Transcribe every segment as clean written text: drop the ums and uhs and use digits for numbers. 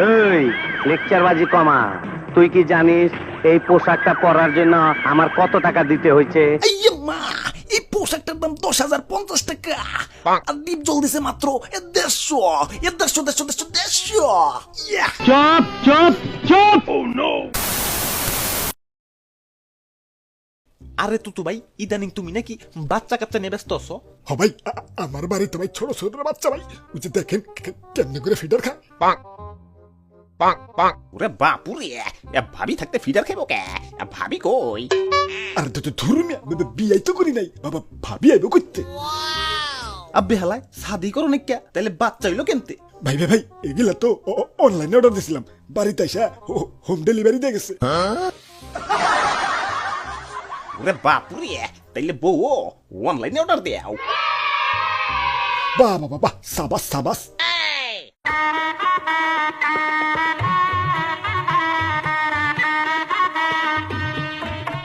এই লেকচারবাজি কমা। তুই কি জানিস এই পোশাকটা পরার জন্য আমার কত টাকা দিতে হয়েছে? এই মা, এই পোশাকটার দাম 10,050 টাকা। আর ডিপ জল দিছে মাত্র 150। চুপ চুপ চুপ। আরে তুতু ভাই, ইদানিং তুমি নাকি বাচ্চা কাচ্চা নিয়ে ব্যস্ত আছো? হ ভাই, আমার বাড়িতে ভাই ছোট ছোট বাচ্চা ভাই, ওই যে দেখেন কেমনে করে ফিডার খায়। ওরে বাপুরে, ভাবি থাকতে ফিডার খাইব কে? ভাবি কই? আর তো ধরুন বিয়াই তো করি নাই বাবা, ভাবি আইব করতে। আব্বে হালায় শাদি করো নাকি? তাহলে বাচ্চা হইলো কেমতে? ভাই ভাই ভাই, এগুলা তো অনলাইনে অর্ডার দিছিলাম, বাড়িতে এসে হোম ডেলিভারি দিয়ে গেছে। ওরে বাপুরে, তাইলে বউ অনলাইনে অর্ডার দেও? বাহ বাবা বাহ, সাবাস সাবাস।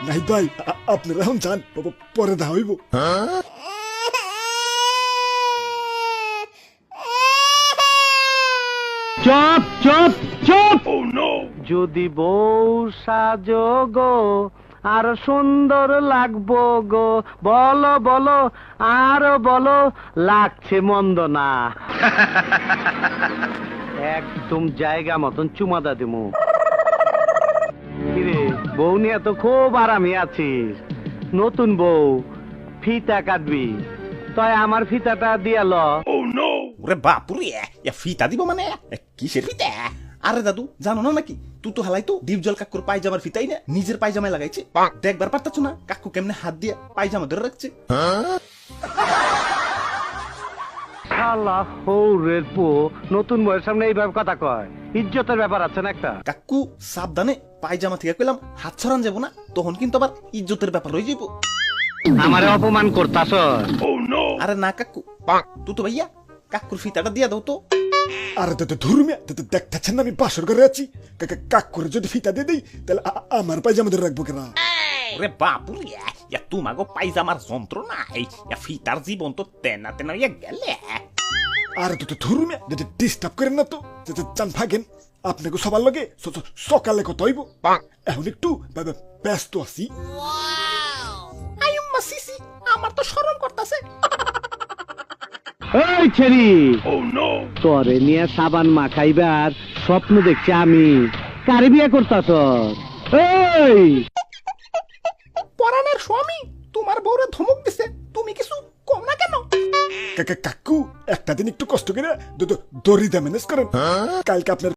নাই ভাই, আপনারা এখন যান, পরে দেখা হইব। চুপ চুপ চুপ। যদি বউ সাজো গো আর সুন্দর লাগবো গো, বলো বলো আর বলো, লাগছে মন্দ না। একদম জায়গা মতন চুমাদা দিমু। কিরে, বউ নিয়ে তো খুব আরামে আছিস। নতুন বউ, ফিতা কাটবি, তাই আমার ফিতাটা দিয়া ল। ওরে বাপুরে, ফিতা দিব মানে? কিসের ফিতা? আরে দাদু, জানো না নাকি তুই তো হালাই তো ডিপ জল কাকুর পায়জামার ফিতাই না নিজের পায়জামায় লাগাইছে। দেখবার পারতাছ না কাকু কেমনে হাত দিয়ে পায়জামা ধরে রাখছে? শালা হৌরের পো, নতুন বউয়ের সামনে এইভাবে কথা কয়, ইজ্জতের ব্যাপার আছে না একটা। কাকু সাবধানে, পায়জামা থেকে কইলাম হাত ছড়ান যাবো না, তখন কিন্তু আবার ইজ্জতের ব্যাপার হয়ে যাবো। আমারে অপমান করতাছ? আরে না কাকু, তুই তো ভাইয়া কাকুর ফিতাটা দিয়া দাও তো। আর তো ধরুন দেখতেছেন না আমি বাসর ঘরে আছি, কাক করে যদি ফিতা দিয়ে দিই তাহলে আমার পায়জামা ধরে রাখবো কেনা? ওরে বাপুরে, তোমাগো পায়জামার যন্ত্রণা, এই ফিতার জীবন তো তেনা তেনা হইয়া গেলে। আর তো ধরুন ডিস্টার্ব করেন না তো, চান ভাগেন। আপনাকে সবার লগে সকালে কত হইব, এখন একটু ব্যস্ত আছি। আয়ুম্মা সিসি, আমার তো শরম করতেছে। এই ছেড়ি, তোরে নিয়ে সাবান মাখাইবার স্বপ্ন দেখছি আমি। কারে বিয়ে করতাছ? এই পরাণের স্বামী তোমার বউরে ধমক দিছে, তুমি কিছু কম না কেন? কাকু একটা দিন একটু কষ্ট করে দড়িটা ম্যানেজ করেন, কালকে আপনার